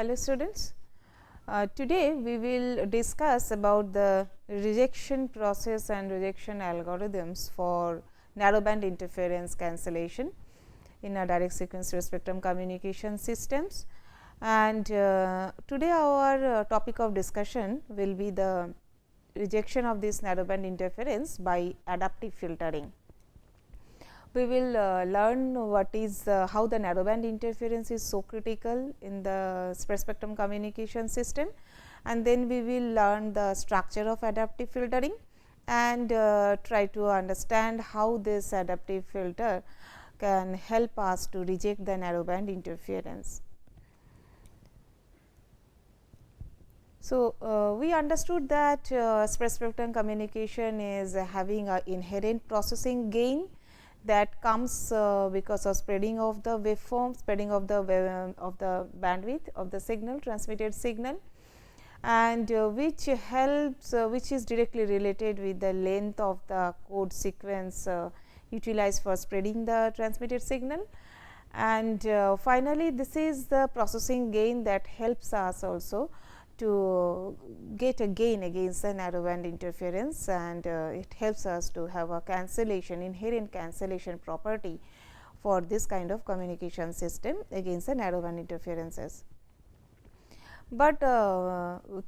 Hello students, today we will discuss about the rejection process and rejection algorithms for narrowband interference cancellation in a direct sequence spectrum communication systems. And today our topic of discussion will be the rejection of this narrowband interference by adaptive filtering. We will learn what is how the narrowband interference is so critical in the spread spectrum communication system, and then we will learn the structure of adaptive filtering and try to understand how this adaptive filter can help us to reject the narrowband interference. So, we understood that spread spectrum communication is having an inherent processing gain that comes because of spreading of the waveform, spreading of the bandwidth of the signal, transmitted signal, and which helps which is directly related with the length of the code sequence utilized for spreading the transmitted signal. And finally, this is the processing gain that helps us also to get a gain against the narrowband interference, and it helps us to have a cancellation, inherent cancellation property for this kind of communication system against the narrowband interferences. But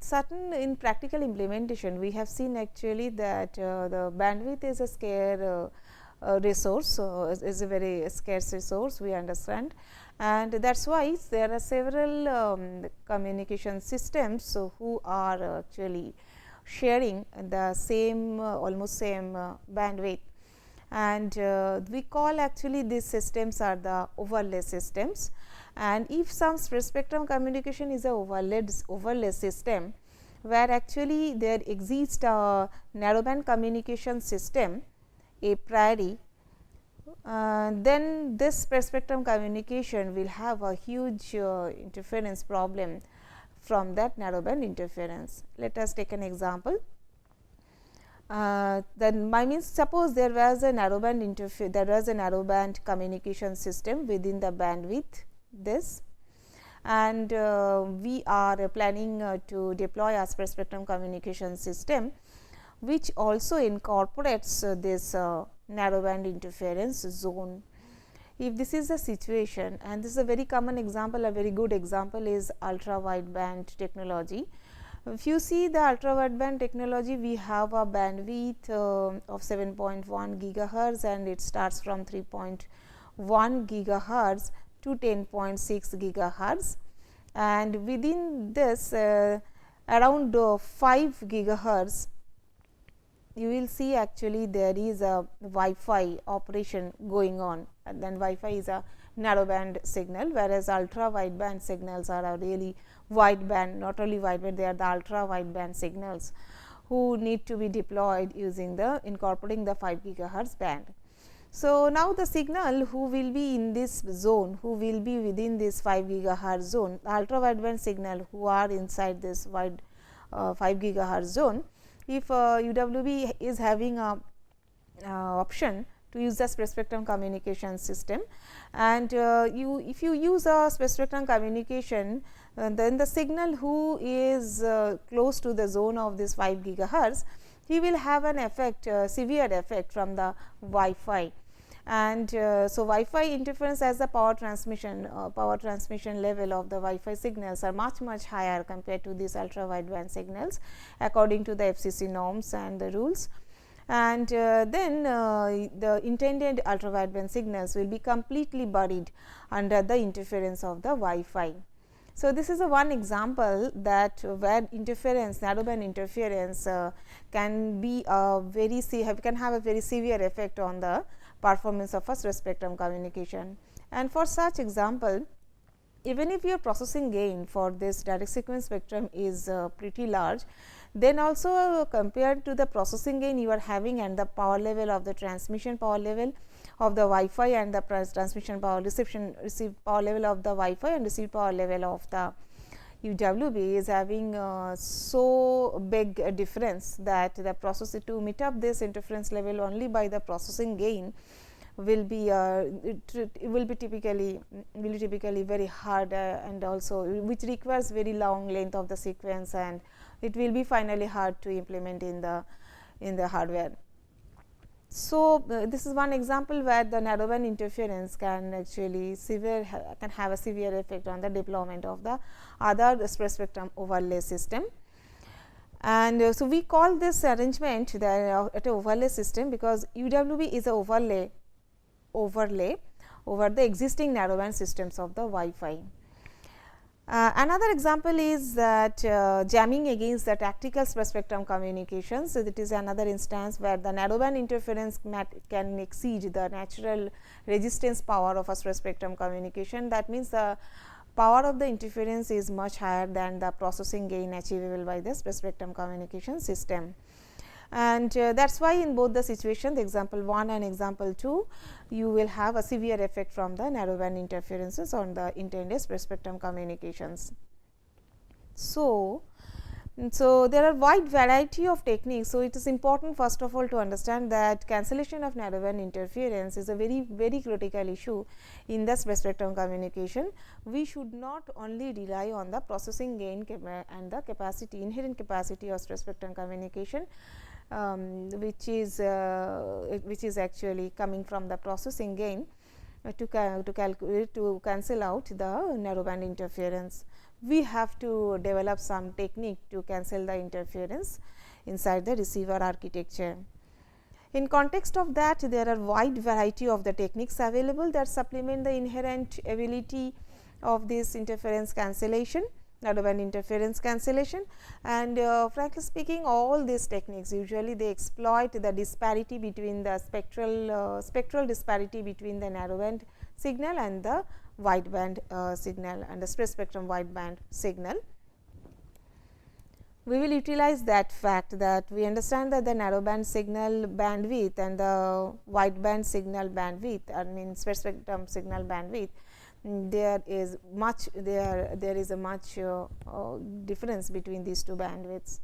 certain in practical implementation, we have seen actually that the bandwidth is a scarce resource, is a very scarce resource, we understand, and that is why there are several communication systems who are actually sharing the same almost same bandwidth, and we call actually these systems are the overlay systems. And if some spread spectrum communication is a overlay system, where actually there exists a narrowband communication system a priori, then this spread spectrum communication will have a huge interference problem from that narrowband interference. Let us take an example. Then I means suppose there was a narrowband communication system within the bandwidth this, and we are planning to deploy a spread spectrum communication system which also incorporates this narrowband interference zone. If this is the situation, and this is a very common example, a very good example is ultra wideband technology. If you see the ultra wideband technology, we have a bandwidth of 7.1 gigahertz, and it starts from 3.1 gigahertz to 10.6 gigahertz, and within this around 5 gigahertz you will see actually there is a Wi-Fi operation going on, and then Wi-Fi is a narrowband signal, whereas ultra wideband signals are a really wideband, not only wideband, they are the ultra wideband signals who need to be deployed using the incorporating the 5 gigahertz band. So, now the signal who will be in this zone, who will be within this 5 gigahertz zone, the ultra wideband signal who are inside this 5 gigahertz zone, if UWB is having a option to use the spread spectrum communication system, and if you use a spread spectrum communication, then the signal who is close to the zone of this 5 gigahertz, he will have an effect, severe effect from the Wi-Fi. And so, Wi-Fi interference as the power transmission level of the Wi-Fi signals are much higher compared to these ultra wideband signals according to the FCC norms and the rules. And then the intended ultra wideband signals will be completely buried under the interference of the Wi-Fi. So, this is a one example that where interference, narrowband interference can be a very can have a very severe effect on the performance of a spread spectrum communication. And for such example, even if your processing gain for this direct sequence spectrum is pretty large, then also compared to the processing gain you are having and the power level of the transmission power level of the Wi-Fi and the transmission power receive power level of the Wi-Fi and receive power level of the UWB is having so big a difference that the processor to meet up this interference level only by the processing gain will be typically very hard, and also which requires very long length of the sequence, and it will be finally hard to implement in the hardware. So, this is one example where the narrowband interference can actually have a severe effect on the deployment of the other spread spectrum overlay system. And so, we call this arrangement the overlay system, because UWB is a overlay over the existing narrowband systems of the Wi-Fi. Another example is that jamming against the tactical spread spectrum communications. So, that is another instance where the narrowband interference can exceed the natural resistance power of a spread spectrum communication. That means, the power of the interference is much higher than the processing gain achievable by the spread spectrum communication system. And that is why in both the situation, the example 1 and example 2, you will have a severe effect from the narrowband interferences on the intended spread spectrum communications. So, there are wide variety of techniques. So, it is important first of all to understand that cancellation of narrowband interference is a very critical issue in the spread spectrum communication. We should not only rely on the processing gain and the inherent capacity of spread spectrum communication, which is actually coming from the processing gain to cancel out the narrowband interference. We have to develop some technique to cancel the interference inside the receiver architecture. In context of that, there are wide variety of the techniques available that supplement the inherent ability of this interference cancellation, narrowband interference cancellation, and frankly speaking, all these techniques usually they exploit the disparity between the spectral disparity between the narrowband signal and the wideband signal and the spread spectrum wideband signal. We will utilize that fact that we understand that the narrowband signal bandwidth and the wideband signal bandwidth, I mean spread spectrum signal bandwidth, there is a much difference between these two bandwidths.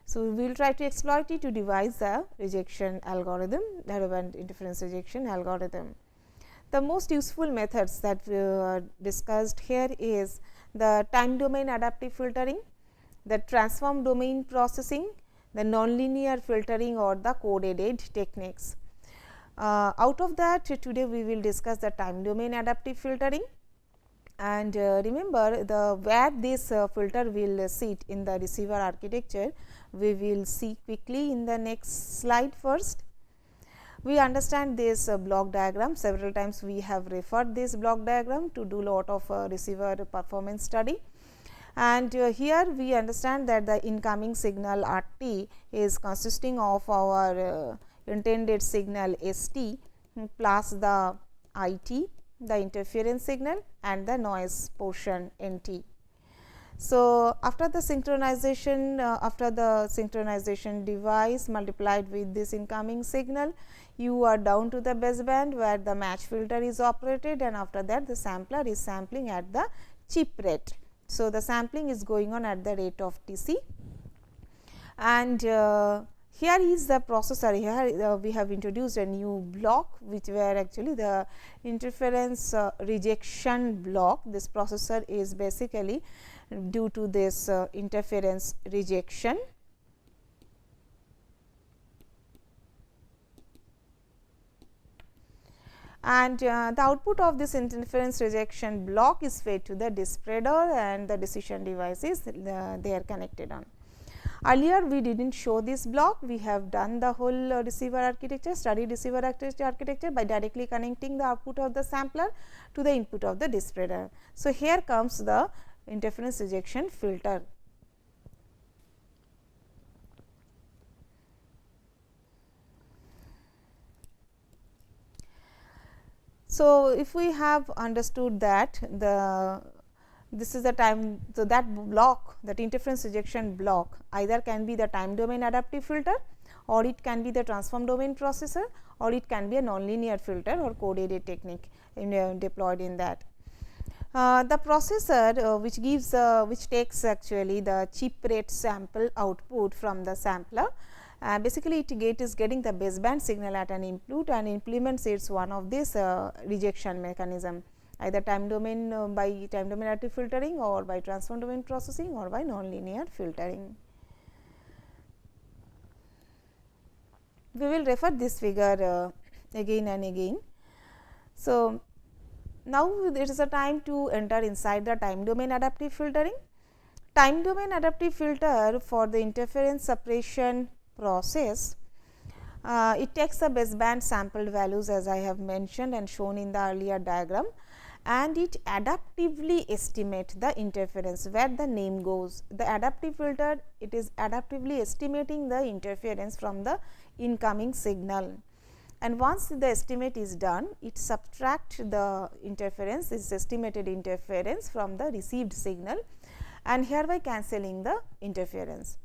So, we will try to exploit it to devise the rejection algorithm, narrowband interference rejection algorithm. The most useful methods that we discussed here is the time domain adaptive filtering, the transform domain processing, the nonlinear filtering or the code-aided techniques. Out of that, today we will discuss the time domain adaptive filtering, and remember where this filter will sit in the receiver architecture, we will see quickly in the next slide. First, we understand this block diagram. Several times we have referred this block diagram to do lot of receiver performance study, and here we understand that the incoming signal RT is consisting of our intended signal ST plus the IT, the interference signal, and the noise portion NT. So, after the synchronization device multiplied with this incoming signal, you are down to the baseband where the match filter is operated, and after that the sampler is sampling at the chip rate. So, the sampling is going on at the rate of TC, and here is the processor. Here we have introduced a new block, which were actually the interference rejection block. This processor is basically due to this interference rejection. And the output of this interference rejection block is fed to the spreader, and the decision devices they are connected on. Earlier we did not show this block. We have done the whole receiver architecture, studied receiver architecture by directly connecting the output of the sampler to the input of the spreader. So, here comes the interference rejection filter. So, if we have understood that this is the time, so that block, that interference rejection block either can be the time domain adaptive filter, or it can be the transform domain processor, or it can be a nonlinear filter or code-aided technique deployed in that. The processor which takes actually the chip rate sample output from the sampler, Basically, it is getting the baseband signal at an input and implements its one of this rejection mechanism, either time domain by time domain adaptive filtering, or by transform domain processing, or by nonlinear filtering. We will refer this figure again and again. So, now it is a time to enter inside the time domain adaptive filtering. Time domain adaptive filter for the interference suppression process, it takes the baseband sampled values as I have mentioned and shown in the earlier diagram, and it adaptively estimate the interference, where the name goes. The adaptive filter, it is adaptively estimating the interference from the incoming signal, and once the estimate is done, it subtract the interference, this estimated interference from the received signal, and hereby cancelling the interference.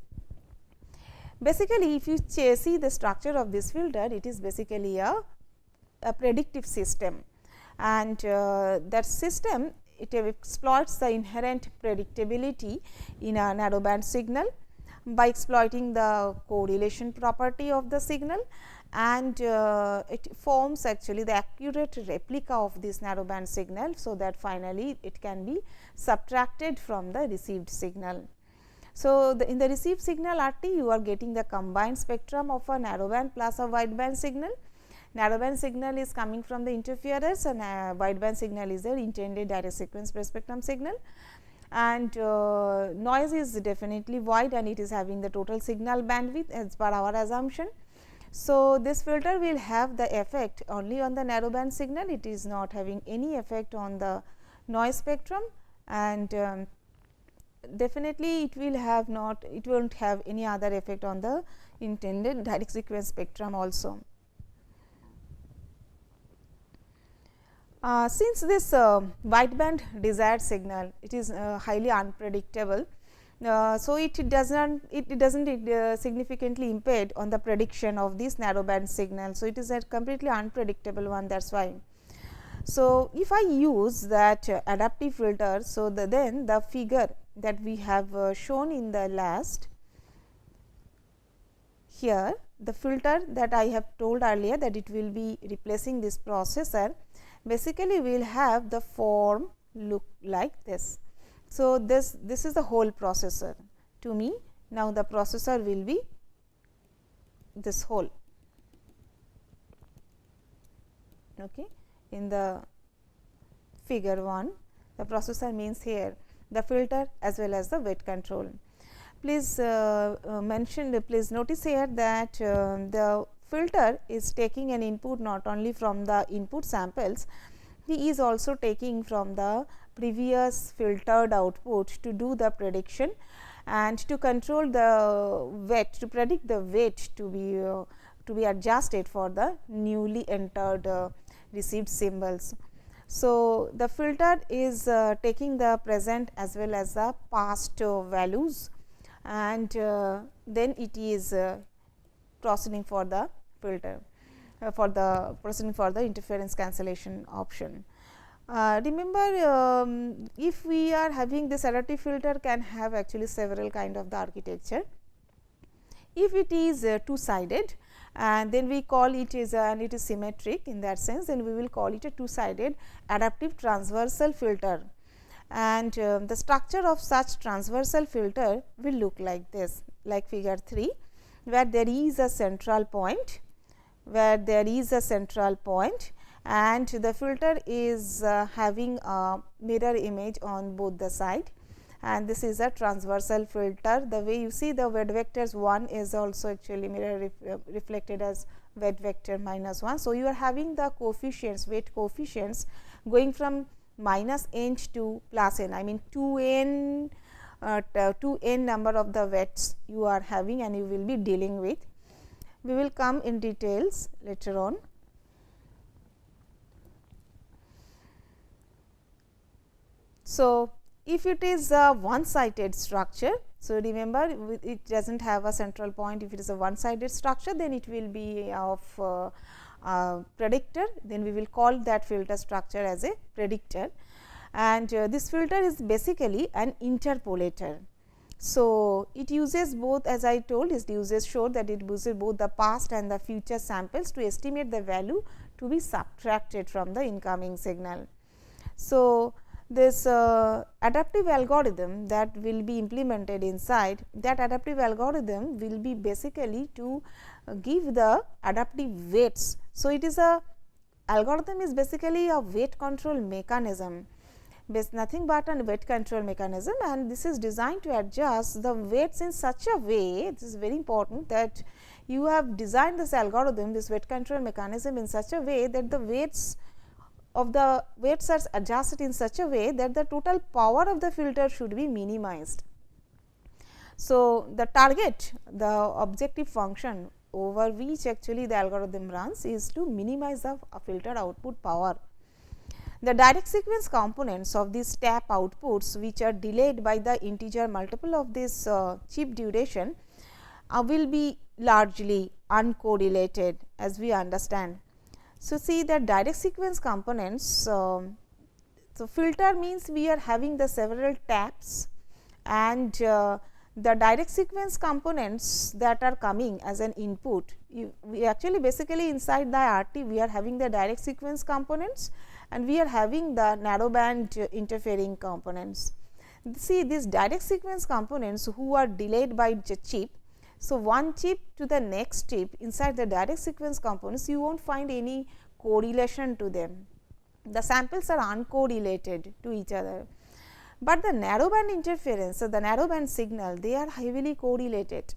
Basically, if you see the structure of this filter, it is basically a predictive system, and that system, it exploits the inherent predictability in a narrowband signal by exploiting the correlation property of the signal, and it forms actually the accurate replica of this narrowband signal. So, that finally, it can be subtracted from the received signal. So, in the received signal RT, you are getting the combined spectrum of a narrowband plus a wideband signal. Narrowband signal is coming from the interferers, and wideband signal is the intended direct sequence spread spectrum signal, and noise is definitely wide, and it is having the total signal bandwidth as per our assumption. So, this filter will have the effect only on the narrowband signal, it is not having any effect on the noise spectrum, and definitely it will have not, it will not have any other effect on the intended direct sequence spectrum also. Since this wideband desired signal, it is highly unpredictable, so it does not significantly impede on the prediction of this narrowband signal. So, it is a completely unpredictable one, that is why. So, if I use that adaptive filter, so then the figure that we have shown in the last here, the filter that I have told earlier that it will be replacing this processor, basically we will have the form look like this. So, this is the whole processor to me. Now, the processor will be this whole. Okay. In the figure 1, the processor means here the filter as well as the weight control. Please please notice here that the filter is taking an input not only from the input samples, he is also taking from the previous filtered output to do the prediction and to control the weight, to predict the weight to be adjusted for the newly entered received symbols. So, the filter is taking the present as well as the past values, and then it is proceeding for the filter proceeding for the interference cancellation option. Remember, if we are having this adaptive filter can have actually several kind of the architecture. If it is two sided, and then we call it is and it is symmetric in that sense, then we will call it a two sided adaptive transversal filter, and the structure of such transversal filter will look like this, like figure 3, where there is a central point, and the filter is having a mirror image on both the side, and this is a transversal filter. The way you see the weight vectors, one is also actually mirror reflected as weight vector minus 1. So, you are having the coefficients, weight coefficients going from minus n to plus n, I mean 2n number of the weights you are having and you will be dealing with. We will come in details later on. So, if it is a one sided structure, so remember it does not have a central point. If it is a one sided structure, then it will be of predictor, then we will call that filter structure as a predictor, and this filter is basically an interpolator. So, it uses both, as I told, it uses showed that it uses both the past and the future samples to estimate the value to be subtracted from the incoming signal. So, this adaptive algorithm that will be implemented inside, that adaptive algorithm will be basically to give the adaptive weights. So, it is a algorithm is basically a weight control mechanism, nothing but a weight control mechanism, and this is designed to adjust the weights in such a way. This is very important that you have designed this algorithm, this weight control mechanism in such a way that the weights are adjusted in such a way that the total power of the filter should be minimized. So, the target, the objective function over which actually the algorithm runs is to minimize the filter output power. The direct sequence components of these tap outputs, which are delayed by the integer multiple of this chip duration, will be largely uncorrelated, as we understand. So, see that direct sequence components, so filter means we are having the several taps, and the direct sequence components that are coming as an input, we actually basically inside the RT we are having the direct sequence components and we are having the narrowband interfering components. See these direct sequence components who are delayed by the chip. So, one chip to the next chip inside the direct sequence components, you will not find any correlation to them. The samples are uncorrelated to each other, but the narrowband interference, so the narrowband signal, they are heavily correlated.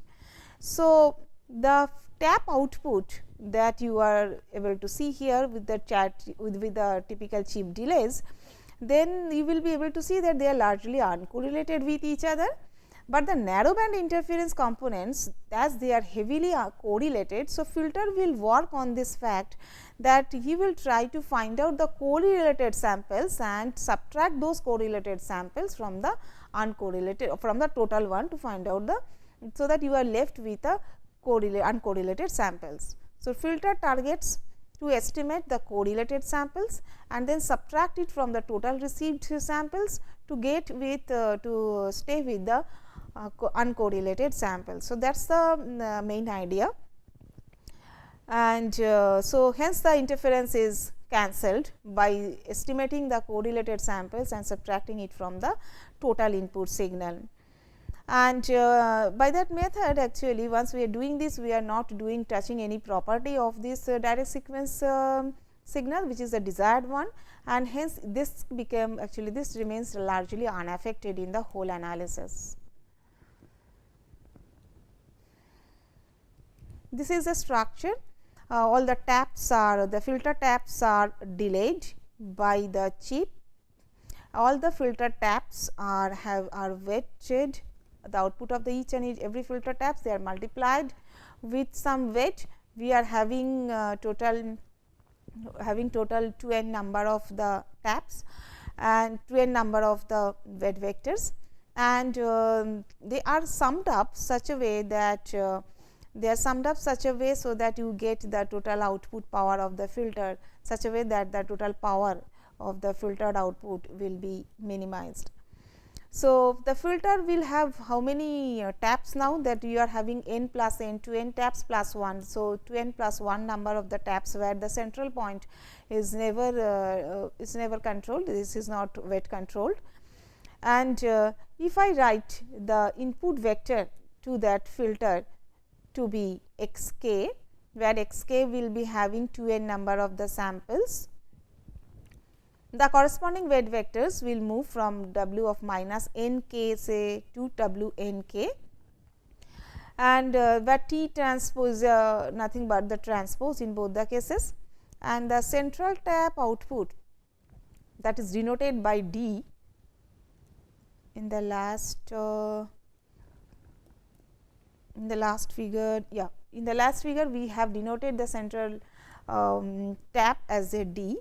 So, the tap output that you are able to see here with the with the typical chip delays, then you will be able to see that they are largely uncorrelated with each other. But the narrowband interference components, as they are heavily correlated, so filter will work on this fact that he will try to find out the correlated samples and subtract those correlated samples from the uncorrelated, from the total one, to find out the, so that you are left with the uncorrelated samples. So, filter targets to estimate the correlated samples and then subtract it from the total received samples to get with to stay with the uncorrelated samples. So, that is the main idea, and so hence the interference is cancelled by estimating the correlated samples and subtracting it from the total input signal. And by that method, actually once we are doing this, we are not touching any property of this direct sequence signal, which is the desired one, and hence this became, actually this remains largely unaffected in the whole analysis. This is a structure. All the taps are, the filter taps are delayed by the chip. All the filter taps are weighted. The output of the each and every filter taps, they are multiplied with some weight. We are having total 2n number of the taps and 2n number of the weight vectors, and they are summed up such a way that so that you get the total output power of the filter, such a way that the total power of the filtered output will be minimized. So, the filter will have how many taps now, that you are having n plus n, 2n taps plus 1. So, 2n plus 1 number of the taps, where the central point is never controlled, this is not weight controlled. And if I write the input vector to that filter to be x k, where x k will be having 2n number of the samples, the corresponding weight vectors will move from w of minus n k say to w n k, and where t transpose nothing but the transpose in both the cases, and the central tap output, that is denoted by d in the last figure. Yeah, in the last figure we have denoted the central tap as a d.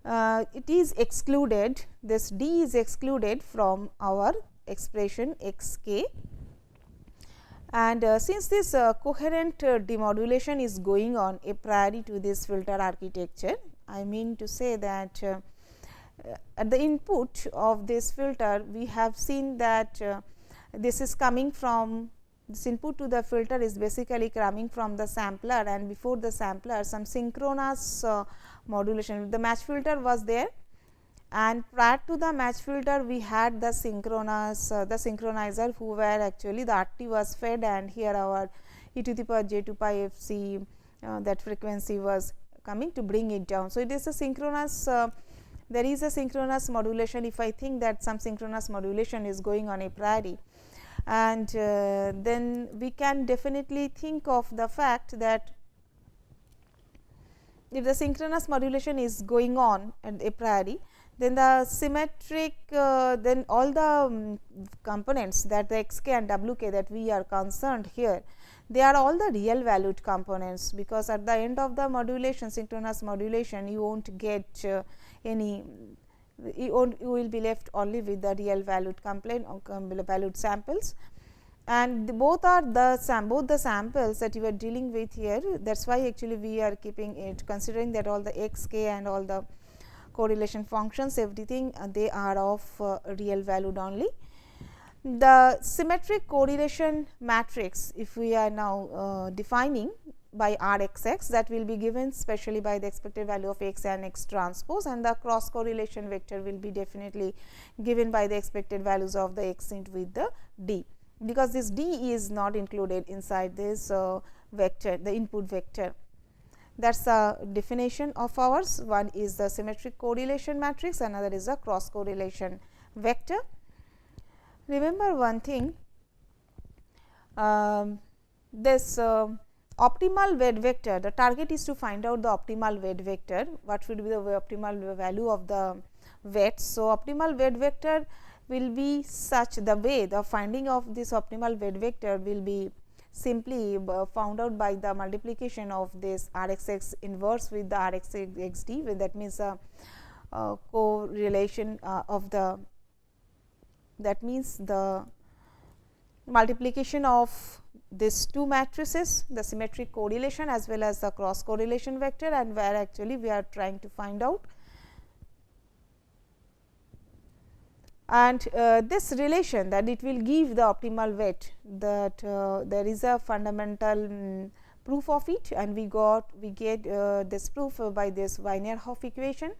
It is excluded, this d is excluded from our expression x k, and since this coherent demodulation is going on a priori to this filter architecture, I mean to say that at the input of this filter, we have seen that this is coming from this input to the filter is basically coming from the sampler, and before the sampler some synchronous modulation. The match filter was there, and prior to the match filter we had the synchronous the synchronizer, who were actually the RT was fed, and here our e to the power j 2 pi f c that frequency was coming to bring it down. So, it is a synchronous there is a synchronous modulation if I think that some synchronous modulation is going on a priori, and then we can definitely think of the fact that if the synchronous modulation is going on at a priori, then the symmetric then all the components that the x k and w k that we are concerned here, they are all the real valued components, because at the end of the modulation, synchronous modulation, you won't get any, you will be left only with the real valued component or valued samples, and both are the both the samples that you are dealing with here. That is why actually we are keeping it, considering that all the x k and all the correlation functions, everything they are of real valued only. The symmetric correlation matrix, if we are now defining by R x x, that will be given specially by the expected value of x and x transpose, and the cross correlation vector will be definitely given by the expected values of the x int with the d, because this d is not included inside this vector, the input vector. That is the definition of ours. One is the symmetric correlation matrix, another is the cross correlation vector. Remember one thing, this optimal weight vector, the target is to find out the optimal weight vector, what should be the optimal value of the weights. So, optimal weight vector will be such, the way the finding of this optimal weight vector will be simply found out by the multiplication of this R x x inverse with the R x x d, that means correlation of the, that means the multiplication of these two matrices, the symmetric correlation as well as the cross correlation vector, and where actually we are trying to find out. And this relation that it will give the optimal weight, that there is a fundamental proof of it, and we get this proof by this Wiener-Hoff equation.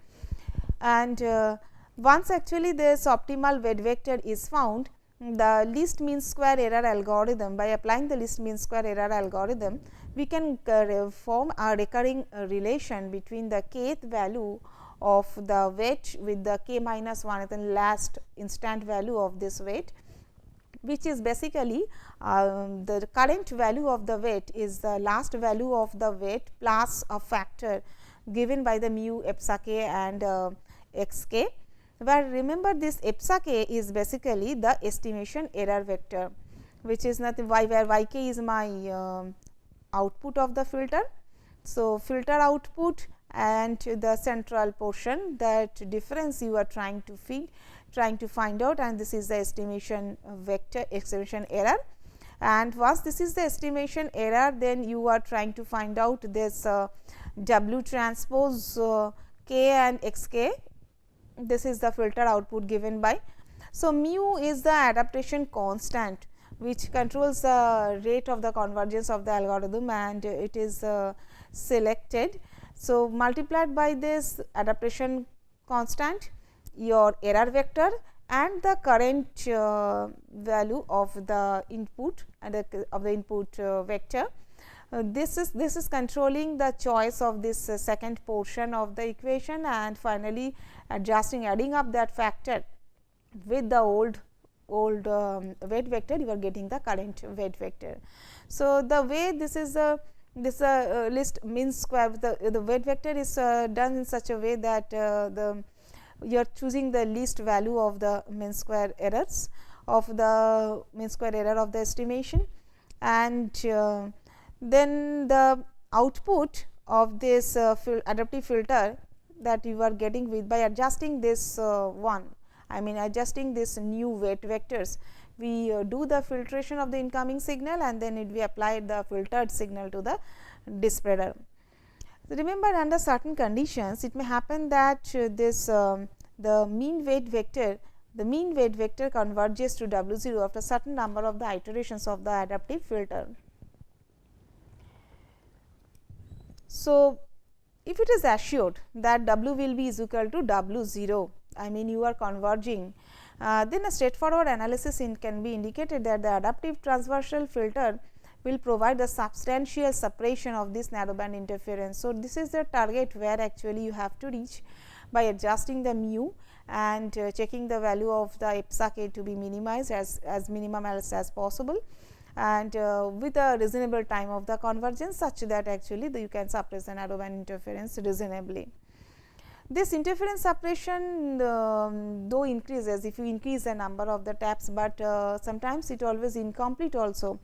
And once actually this optimal weight vector is found, the least mean square error algorithm, by applying the least mean square error algorithm, we can form a recurring relation between the kth value of the weight with the k minus 1th and last instant value of this weight, which is basically the current value of the weight is the last value of the weight plus a factor given by the mu epsilon k and x k, where remember this epsilon k is basically the estimation error vector, which is nothing where y k is my output of the filter. So, filter output and the central portion, that difference you are trying to find out, and this is the estimation vector, estimation error. And once this is the estimation error, then you are trying to find out this W transpose k and x k. This is the filter output given by. So, mu is the adaptation constant, which controls the rate of the convergence of the algorithm, and it is selected. So, multiplied by this adaptation constant, your error vector and the current value of the input and of the input vector. This is controlling the choice of this second portion of the equation, and finally adding up that factor with the old weight vector, you are getting the current weight vector. So, the way this is a list mean square, the weight vector is done in such a way that you are choosing the least value of the mean square errors of the mean square error of the estimation, and then the output of this adaptive filter that you are getting with by adjusting this adjusting this new weight vectors, we do the filtration of the incoming signal, and then we apply the filtered signal to the displacer. Remember, under certain conditions it may happen that this the mean weight vector the mean weight vector converges to W0 after certain number of the iterations of the adaptive filter. So, if it is assured that W will be is equal to W0, I mean you are converging, then a straightforward analysis can be indicated that the adaptive transversal filter will provide the substantial separation of this narrowband interference. So, this is the target where actually you have to reach by adjusting the mu and checking the value of the epsilon k to be minimized as minimum as possible, and with a reasonable time of the convergence such that actually you can suppress the narrowband interference reasonably. This interference suppression though increases if you increase the number of the taps, but sometimes it always incomplete also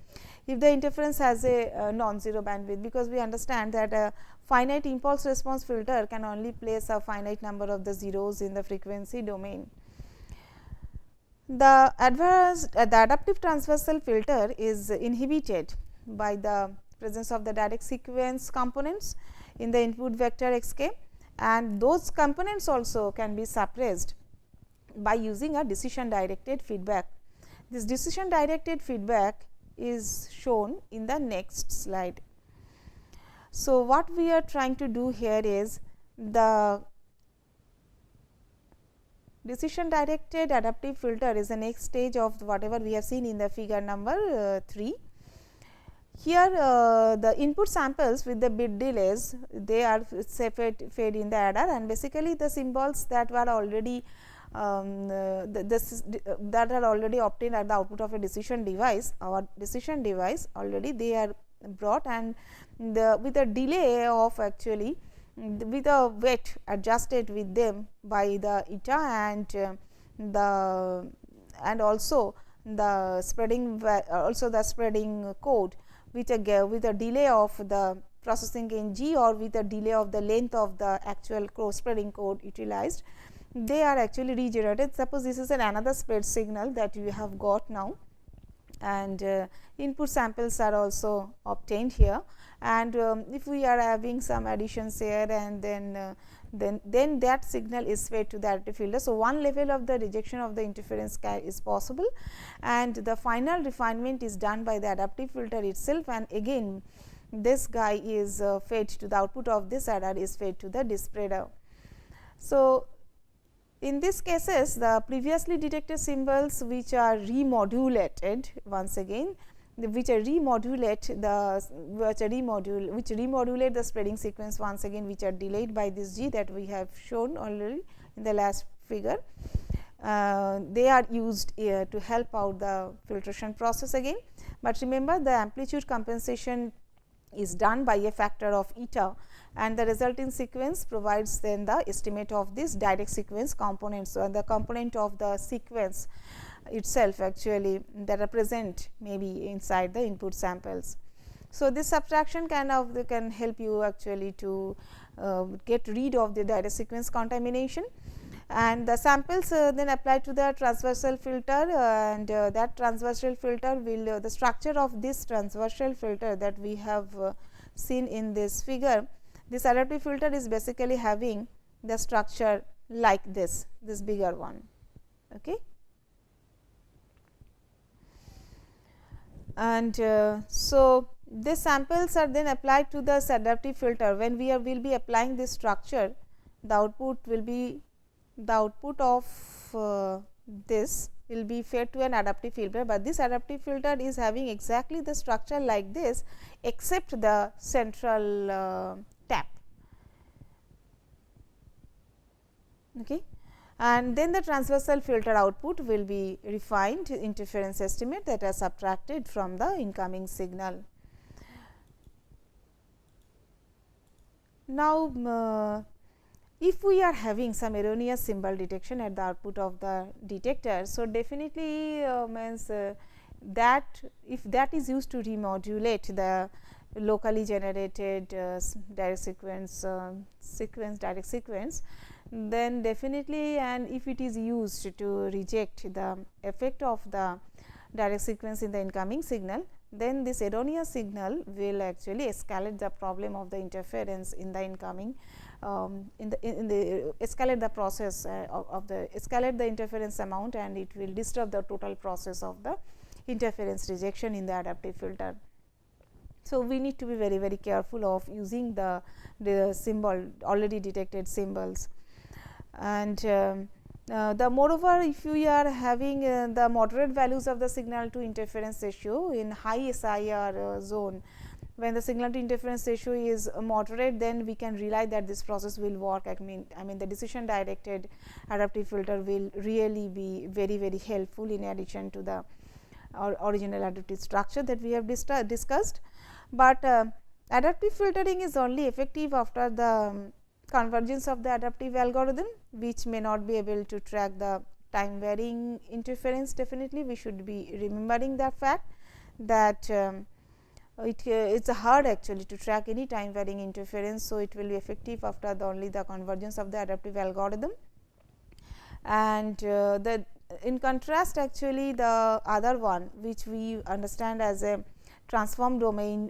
if the interference has a non-zero bandwidth, because we understand that a finite impulse response filter can only place a finite number of the zeros in the frequency domain. The adaptive transversal filter is inhibited by the presence of the direct sequence components in the input vector x k, and those components also can be suppressed by using a decision directed feedback. This decision directed feedback is shown in the next slide. So, what we are trying to do here is the decision directed adaptive filter is the next stage of whatever we have seen in the figure number 3. Here the input samples with the bit delays, they are fed in the adder, and basically the symbols that were already that are already obtained at the output of a decision device, our decision device already they are brought, and with a delay of actually with a weight adjusted with them by the eta and also the spreading code with a delay of the processing gain g or with a delay of the length of the actual spreading code utilized, they are actually regenerated. Suppose this is another spread signal that you have got now, and input samples are also obtained here, and if we are having some additions here, and then that signal is fed to the adaptive filter. So, one level of the rejection of the interference is possible, and the final refinement is done by the adaptive filter itself, and again this guy is fed to the output of this adder is fed to the dispreader. So, in these cases the previously detected symbols which are remodulated once again, which remodulate the spreading sequence once again, which are delayed by this g that we have shown already in the last figure. They are used to help out the filtration process again, but remember the amplitude compensation is done by a factor of eta, and the resulting sequence provides then the estimate of this direct sequence components. So, the component of the sequence itself actually that are present maybe inside the input samples. So, this subtraction can help you actually to get rid of the direct sequence contamination, and the samples then applied to the transversal filter, and that transversal filter will the structure of this transversal filter that we have seen in this figure. This adaptive filter is basically having the structure like this bigger one. Okay. And so, these samples are then applied to the adaptive filter. When we will be applying this structure, the output will be the output of this will be fed to an adaptive filter, but this adaptive filter is having exactly the structure like this except the central tap. Okay. And then the transversal filter output will be refined interference estimate that are subtracted from the incoming signal. Now, if we are having some erroneous symbol detection at the output of the detector, so definitely means that if that is used to remodulate the locally generated direct sequence direct sequence, then definitely, and if it is used to reject the effect of the direct sequence in the incoming signal, then this erroneous signal will actually escalate the problem of the interference in the incoming in the escalate the process of the escalate the interference amount, and it will disturb the total process of the interference rejection in the adaptive filter. So, we need to be very careful of using the symbol already detected symbols. And the moreover, if you are having the moderate values of the signal to interference ratio in high SIR zone, when the signal to interference ratio is moderate, then we can rely that this process will work. I mean the decision directed adaptive filter will really be very helpful in addition to the original adaptive structure that we have discussed. But adaptive filtering is only effective after the convergence of the adaptive algorithm, which may not be able to track the time varying interference. Definitely, we should be remembering the fact that it's hard actually to track any time varying interference. So, it will be effective after only the convergence of the adaptive algorithm. And in contrast, actually the other one which we understand as a transform domain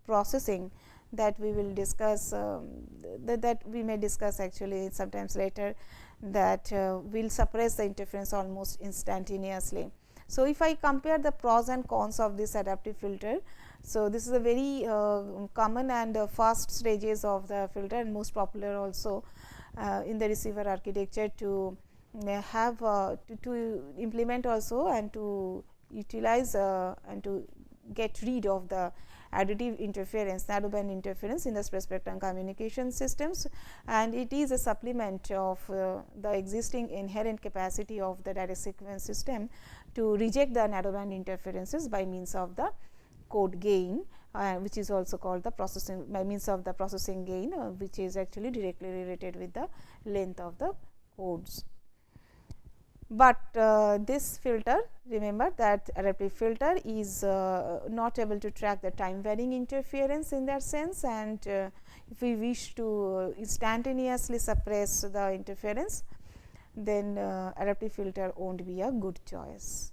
processing, that we will discuss that we may discuss actually sometimes later, that will suppress the interference almost instantaneously. So, if I compare the pros and cons of this adaptive filter, so this is a very common and fast stages of the filter, and most popular also in the receiver architecture to have to implement also, and to utilize and to get rid of the additive interference, narrowband interference in the spread spectrum communication systems, and it is a supplement of the existing inherent capacity of the direct sequence system to reject the narrowband interferences by means of the code gain, which is also called the processing, by means of the processing gain, which is actually directly related with the length of the codes. But this filter, remember that adaptive filter is not able to track the time varying interference in that sense, and if we wish to instantaneously suppress the interference, then adaptive filter won't be a good choice.